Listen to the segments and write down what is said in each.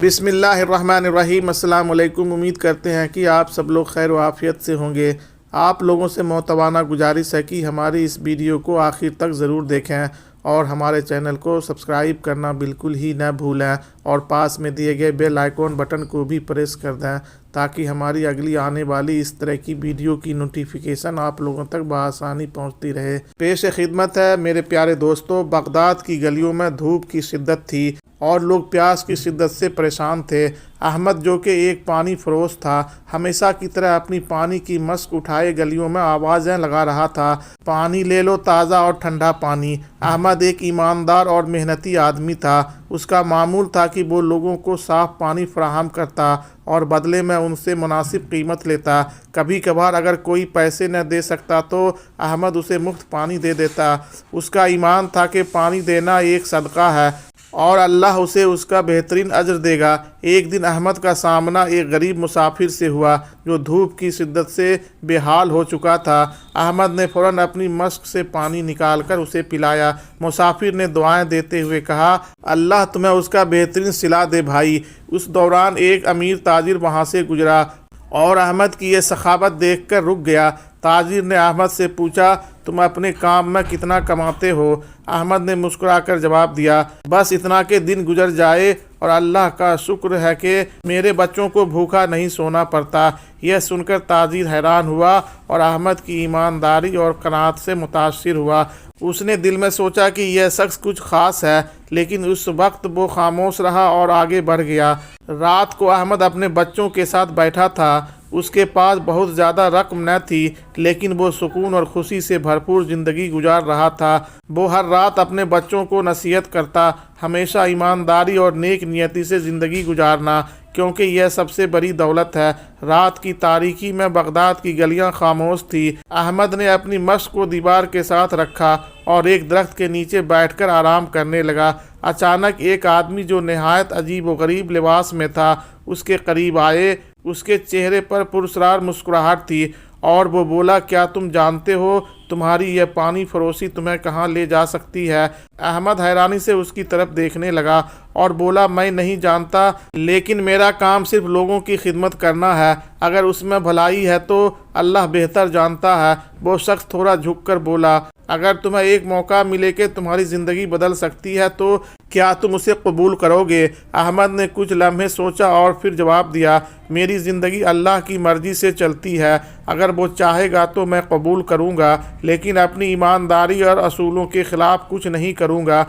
بسم اللہ الرحمن الرحیم۔ السلام علیکم۔ امید کرتے ہیں کہ آپ سب لوگ خیر و عافیت سے ہوں گے۔ آپ لوگوں سے محتوانہ گزارش ہے کہ ہماری اس ویڈیو کو آخر تک ضرور دیکھیں اور ہمارے چینل کو سبسکرائب کرنا بالکل ہی نہ بھولیں اور پاس میں دیے گئے بیل آئیکن بٹن کو بھی پریس کر دیں تاکہ ہماری اگلی آنے والی اس طرح کی ویڈیو کی نوٹیفیکیشن آپ لوگوں تک بآسانی پہنچتی رہے۔ پیش خدمت ہے میرے پیارے دوستو، بغداد کی گلیوں میں دھوپ کی شدت تھی اور لوگ پیاس کی شدت سے پریشان تھے۔ احمد جو کہ ایک پانی فروش تھا، ہمیشہ کی طرح اپنی پانی کی مشک اٹھائے گلیوں میں آوازیں لگا رہا تھا، پانی لے لو، تازہ اور ٹھنڈا پانی۔ احمد ایک ایماندار اور محنتی آدمی تھا۔ اس کا معمول تھا کہ وہ لوگوں کو صاف پانی فراہم کرتا اور بدلے میں ان سے مناسب قیمت لیتا۔ کبھی کبھار اگر کوئی پیسے نہ دے سکتا تو احمد اسے مفت پانی دے دیتا۔ اس کا ایمان تھا کہ پانی دینا ایک صدقہ ہے اور اللہ اسے اس کا بہترین اجر دے گا۔ ایک دن احمد کا سامنا ایک غریب مسافر سے ہوا جو دھوپ کی شدت سے بے حال ہو چکا تھا۔ احمد نے فوراً اپنی مشک سے پانی نکال کر اسے پلایا۔ مسافر نے دعائیں دیتے ہوئے کہا، اللہ تمہیں اس کا بہترین صلہ دے بھائی۔ اس دوران ایک امیر تاجر وہاں سے گزرا اور احمد کی یہ سخاوت دیکھ کر رک گیا۔ تاجر نے احمد سے پوچھا، تم اپنے کام میں کتنا کماتے ہو؟ احمد نے مسکرا کر جواب دیا، بس اتنا کہ دن گزر جائے اور اللہ کا شکر ہے کہ میرے بچوں کو بھوکا نہیں سونا پڑتا۔ یہ سن کر تاجر حیران ہوا اور احمد کی ایمانداری اور قناعت سے متاثر ہوا۔ اس نے دل میں سوچا کہ یہ شخص کچھ خاص ہے، لیکن اس وقت وہ خاموش رہا اور آگے بڑھ گیا۔ رات کو احمد اپنے بچوں کے ساتھ بیٹھا تھا۔ اس کے پاس بہت زیادہ رقم نہ تھی، لیکن وہ سکون اور خوشی سے بھرپور زندگی گزار رہا تھا۔ وہ ہر رات اپنے بچوں کو نصیحت کرتا، ہمیشہ ایمانداری اور نیک نیتی سے زندگی گزارنا، کیونکہ یہ سب سے بڑی دولت ہے۔ رات کی تاریکی میں بغداد کی گلیاں خاموش تھی۔ احمد نے اپنی مشک کو دیوار کے ساتھ رکھا اور ایک درخت کے نیچے بیٹھ کر آرام کرنے لگا۔ اچانک ایک آدمی جو نہایت عجیب و غریب لباس میں تھا اس کے قریب آئے۔ اس کے چہرے پر پراسرار مسکراہٹ تھی اور وہ بولا، کیا تم جانتے ہو تمہاری یہ پانی فروشی تمہیں کہاں لے جا سکتی ہے؟ احمد حیرانی سے اس کی طرف دیکھنے لگا اور بولا، میں نہیں جانتا، لیکن میرا کام صرف لوگوں کی خدمت کرنا ہے۔ اگر اس میں بھلائی ہے تو اللہ بہتر جانتا ہے۔ وہ شخص تھوڑا جھک کر بولا، اگر تمہیں ایک موقع ملے کہ تمہاری زندگی بدل سکتی ہے تو کیا تم اسے قبول کرو گے؟ احمد نے کچھ لمحے سوچا اور پھر جواب دیا، میری زندگی اللہ کی مرضی سے چلتی ہے، اگر وہ چاہے گا تو میں قبول کروں گا، لیکن اپنی ایمانداری اور اصولوں کے خلاف کچھ نہیں کروں گا۔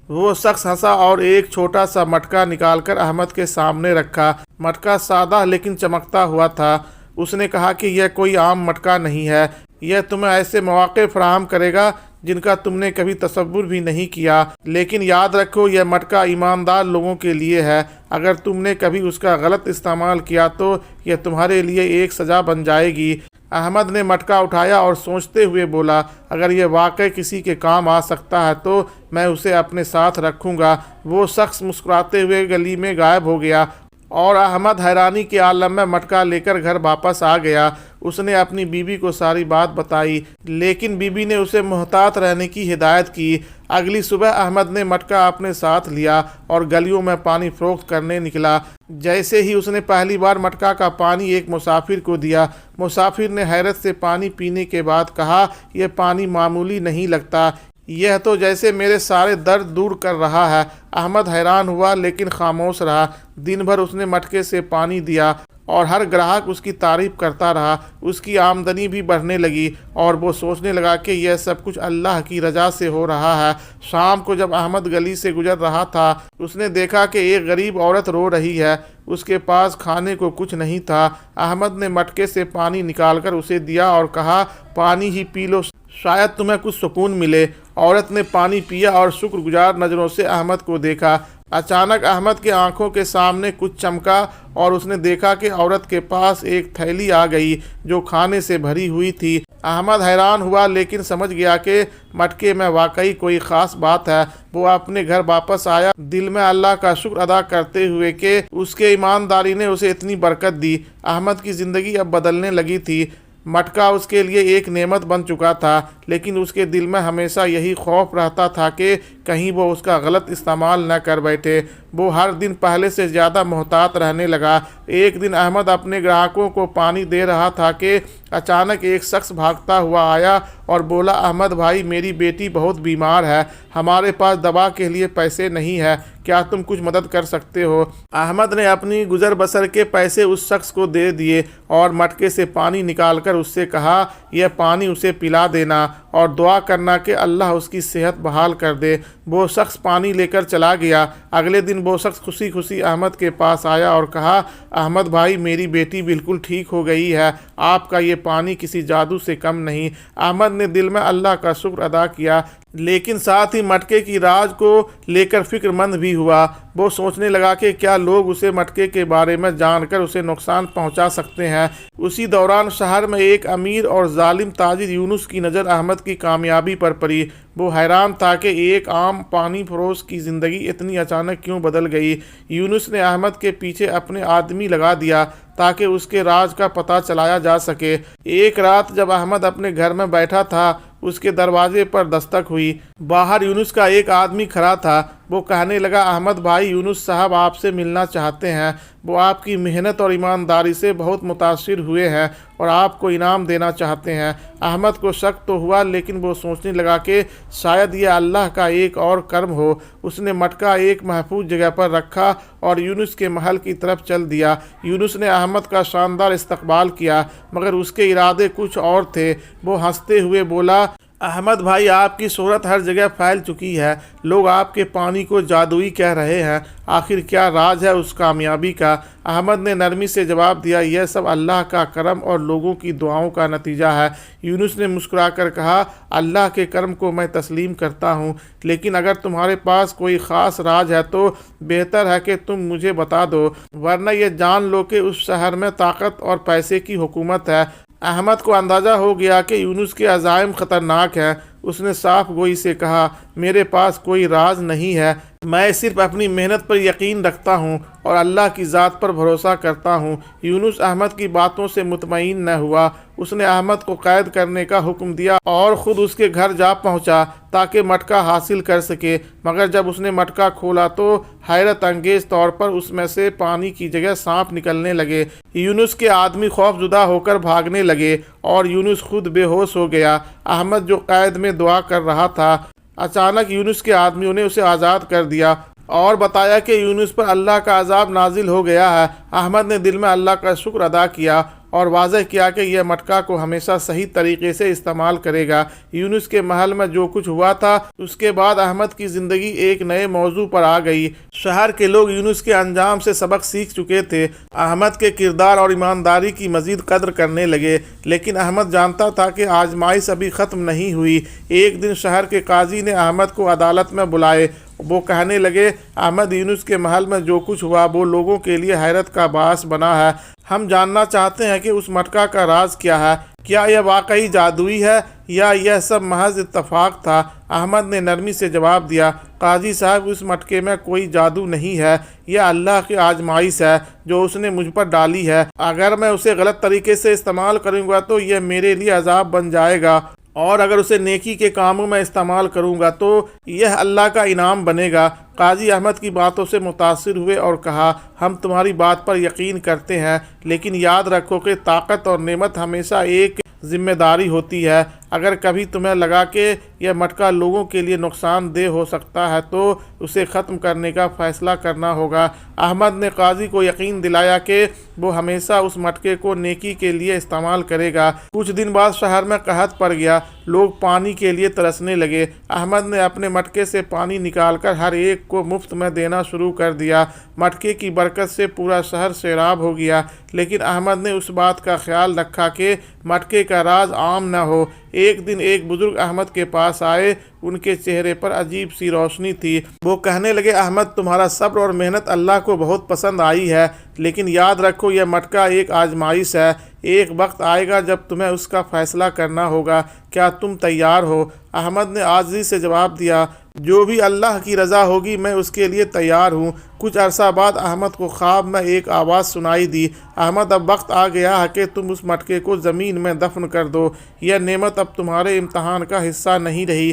وہ شخص ہنسا اور ایک چھوٹا سا مٹکا نکال کر احمد کے سامنے رکھا۔ مٹکا سادہ لیکن چمکتا ہوا تھا۔ اس نے کہا کہ یہ کوئی عام مٹکا نہیں ہے، یہ تمہیں ایسے مواقع فراہم کرے گا جن کا تم نے کبھی تصور بھی نہیں کیا، لیکن یاد رکھو یہ مٹکا ایماندار لوگوں کے لیے ہے۔ اگر تم نے کبھی اس کا غلط استعمال کیا تو یہ تمہارے لیے ایک سزا بن جائے گی۔ احمد نے مٹکا اٹھایا اور سوچتے ہوئے بولا، اگر یہ واقعی کسی کے کام آ سکتا ہے تو میں اسے اپنے ساتھ رکھوں گا۔ وہ شخص مسکراتے ہوئے گلی میں غائب ہو گیا اور احمد حیرانی کے عالم میں مٹکا لے کر گھر واپس آ گیا۔ اس نے اپنی بیوی کو ساری بات بتائی، لیکن بیوی نے اسے محتاط رہنے کی ہدایت کی۔ اگلی صبح احمد نے مٹکا اپنے ساتھ لیا اور گلیوں میں پانی فروخت کرنے نکلا۔ جیسے ہی اس نے پہلی بار مٹکا کا پانی ایک مسافر کو دیا، مسافر نے حیرت سے پانی پینے کے بعد کہا، یہ پانی معمولی نہیں لگتا، یہ تو جیسے میرے سارے درد دور کر رہا ہے۔ احمد حیران ہوا لیکن خاموش رہا۔ دن بھر اس نے مٹکے سے پانی دیا اور ہر گراہک اس کی تعریف کرتا رہا۔ اس کی آمدنی بھی بڑھنے لگی اور وہ سوچنے لگا کہ یہ سب کچھ اللہ کی رضا سے ہو رہا ہے۔ شام کو جب احمد گلی سے گزر رہا تھا، اس نے دیکھا کہ ایک غریب عورت رو رہی ہے۔ اس کے پاس کھانے کو کچھ نہیں تھا۔ احمد نے مٹکے سے پانی نکال کر اسے دیا اور کہا، پانی ہی پی لو، شاید تمہیں کچھ سکون ملے۔ عورت نے پانی پیا اور شکر گزار نظروں سے احمد کو دیکھا۔ اچانک احمد کے آنکھوں کے سامنے کچھ چمکا اور اس نے دیکھا کہ عورت کے پاس ایک تھیلی آ گئی جو کھانے سے بھری ہوئی تھی۔ احمد حیران ہوا لیکن سمجھ گیا کہ مٹکے میں واقعی کوئی خاص بات ہے۔ وہ اپنے گھر واپس آیا، دل میں اللہ کا شکر ادا کرتے ہوئے کہ اس کے ایمانداری نے اسے اتنی برکت دی۔ احمد کی زندگی اب بدلنے لگی تھی۔ مٹکا اس کے لیے ایک نعمت بن چکا تھا، لیکن اس کے دل میں ہمیشہ یہی خوف رہتا تھا کہ کہیں وہ اس کا غلط استعمال نہ کر بیٹھے۔ وہ ہر دن پہلے سے زیادہ محتاط رہنے لگا۔ ایک دن احمد اپنے گراہکوں کو پانی دے رہا تھا کہ اچانک ایک شخص بھاگتا ہوا آیا اور بولا، احمد بھائی، میری بیٹی بہت بیمار ہے، ہمارے پاس دوا کے لیے پیسے نہیں ہے، کیا تم کچھ مدد کر سکتے ہو؟ احمد نے اپنی گزر بسر کے پیسے اس شخص کو دے دیے اور مٹکے سے پانی نکال کر اس سے کہا، یہ پانی اسے پلا دینا اور دعا کرنا کہ اللہ اس کی صحت بحال کر دے۔ وہ شخص پانی لے کر چلا گیا۔ اگلے دن وہ شخص خوشی خوشی احمد کے پاس آیا اور کہا، احمد بھائی، میری بیٹی بالکل ٹھیک ہو گئی ہے، آپ کا یہ پانی کسی جادو سے کم نہیں۔ احمد نے دل میں اللہ کا شکر ادا کیا، لیکن ساتھ ہی مٹکے کی راز کو لے کر فکر مند بھی ہوا۔ وہ سوچنے لگا کہ کیا لوگ اسے مٹکے کے بارے میں جان کر اسے نقصان پہنچا سکتے ہیں۔ اسی دوران شہر میں ایک امیر اور ظالم تاجر یونس کی نظر احمد کی کامیابی پر پڑی۔ وہ حیران تھا کہ ایک عام پانی فروش کی زندگی اتنی اچانک کیوں بدل گئی۔ یونس نے احمد کے پیچھے اپنے آدمی لگا دیا تاکہ اس کے راز کا پتہ چلایا جا سکے۔ ایک رات جب احمد اپنے گھر میں بیٹھا تھا، اس کے دروازے پر دستک ہوئی۔ باہر یونس کا ایک آدمی کھڑا تھا۔ وہ کہنے لگا، احمد بھائی، یونس صاحب آپ سے ملنا چاہتے ہیں۔ وہ آپ کی محنت اور ایمانداری سے بہت متاثر ہوئے ہیں اور آپ کو انعام دینا چاہتے ہیں۔ احمد کو شک تو ہوا، لیکن وہ سوچنے لگا کہ شاید یہ اللہ کا ایک اور کرم ہو۔ اس نے مٹکا ایک محفوظ جگہ پر رکھا اور یونس کے محل کی طرف چل دیا۔ یونس نے احمد کا شاندار استقبال کیا، مگر اس کے ارادے کچھ اور تھے۔ وہ ہنستے ہوئے بولا، احمد بھائی، آپ کی شہرت ہر جگہ پھیل چکی ہے، لوگ آپ کے پانی کو جادوئی کہہ رہے ہیں، آخر کیا راز ہے اس کامیابی کا؟ احمد نے نرمی سے جواب دیا، یہ سب اللہ کا کرم اور لوگوں کی دعاؤں کا نتیجہ ہے۔ یونس نے مسکرا کر کہا، اللہ کے کرم کو میں تسلیم کرتا ہوں، لیکن اگر تمہارے پاس کوئی خاص راز ہے تو بہتر ہے کہ تم مجھے بتا دو، ورنہ یہ جان لو کہ اس شہر میں طاقت اور پیسے کی حکومت ہے۔ احمد کو اندازہ ہو گیا کہ یونس کے عزائم خطرناک ہیں۔ اس نے صاف گوئی سے کہا، میرے پاس کوئی راز نہیں ہے، میں صرف اپنی محنت پر یقین رکھتا ہوں اور اللہ کی ذات پر بھروسہ کرتا ہوں۔ یونس احمد کی باتوں سے مطمئن نہ ہوا۔ اس نے احمد کو قید کرنے کا حکم دیا اور خود اس کے گھر جا پہنچا تاکہ مٹکا حاصل کر سکے، مگر جب اس نے مٹکا کھولا تو حیرت انگیز طور پر اس میں سے پانی کی جگہ سانپ نکلنے لگے۔ یونس کے آدمی خوف زدہ ہو کر بھاگنے لگے اور یونس خود بے ہوش ہو گیا۔ احمد جو قید میں دعا کر رہا تھا، اچانک یونس کے آدمیوں نے اسے آزاد کر دیا اور بتایا کہ یونس پر اللہ کا عذاب نازل ہو گیا ہے۔ احمد نے دل میں اللہ کا شکر ادا کیا اور واضح کیا کہ یہ مٹکا کو ہمیشہ صحیح طریقے سے استعمال کرے گا۔ یونس کے محل میں جو کچھ ہوا تھا، اس کے بعد احمد کی زندگی ایک نئے موضوع پر آ گئی۔ شہر کے لوگ یونس کے انجام سے سبق سیکھ چکے تھے، احمد کے کردار اور ایمانداری کی مزید قدر کرنے لگے، لیکن احمد جانتا تھا کہ آزمائش ابھی ختم نہیں ہوئی۔ ایک دن شہر کے قاضی نے احمد کو عدالت میں بلائے۔ وہ کہنے لگے، احمد، یونس کے محل میں جو کچھ ہوا وہ لوگوں کے لیے حیرت کا باعث بنا ہے۔ ہم جاننا چاہتے ہیں کہ اس مٹکا کا راز کیا ہے، کیا یہ واقعی جادوئی ہے یا یہ سب محض اتفاق تھا؟ احمد نے نرمی سے جواب دیا، قاضی صاحب، اس مٹکے میں کوئی جادو نہیں ہے، یہ اللہ کی آزمائش ہے جو اس نے مجھ پر ڈالی ہے۔ اگر میں اسے غلط طریقے سے استعمال کروں گا تو یہ میرے لیے عذاب بن جائے گا، اور اگر اسے نیکی کے کاموں میں استعمال کروں گا تو یہ اللہ کا انعام بنے گا۔ قاضی احمد کی باتوں سے متاثر ہوئے اور کہا، ہم تمہاری بات پر یقین کرتے ہیں، لیکن یاد رکھو کہ طاقت اور نعمت ہمیشہ ایک ذمہ داری ہوتی ہے۔ اگر کبھی تمہیں لگا کہ یہ مٹکا لوگوں کے لیے نقصان دہ ہو سکتا ہے تو اسے ختم کرنے کا فیصلہ کرنا ہوگا۔ احمد نے قاضی کو یقین دلایا کہ وہ ہمیشہ اس مٹکے کو نیکی کے لیے استعمال کرے گا۔ کچھ دن بعد شہر میں قحط پڑ گیا، لوگ پانی کے لیے ترسنے لگے۔ احمد نے اپنے مٹکے سے پانی نکال کر ہر ایک کو مفت میں دینا شروع کر دیا۔ مٹکے کی برکت سے پورا شہر سیراب ہو گیا، لیکن احمد نے اس بات کا خیال رکھا کہ مٹکے کا راز عام نہ ہو۔ ایک دن ایک بزرگ احمد کے پاس آئے، ان کے چہرے پر عجیب سی روشنی تھی۔ وہ کہنے لگے، احمد، تمہارا صبر اور محنت اللہ کو بہت پسند آئی ہے، لیکن یاد رکھو یہ مٹکا ایک آزمائش ہے۔ ایک وقت آئے گا جب تمہیں اس کا فیصلہ کرنا ہوگا، کیا تم تیار ہو؟ احمد نے عاجزی سے جواب دیا، جو بھی اللہ کی رضا ہوگی میں اس کے لیے تیار ہوں۔ کچھ عرصہ بعد احمد کو خواب میں ایک آواز سنائی دی، احمد، اب وقت آ گیا ہے کہ تم اس مٹکے کو زمین میں دفن کر دو، یہ نعمت اب تمہارے امتحان کا حصہ نہیں رہی۔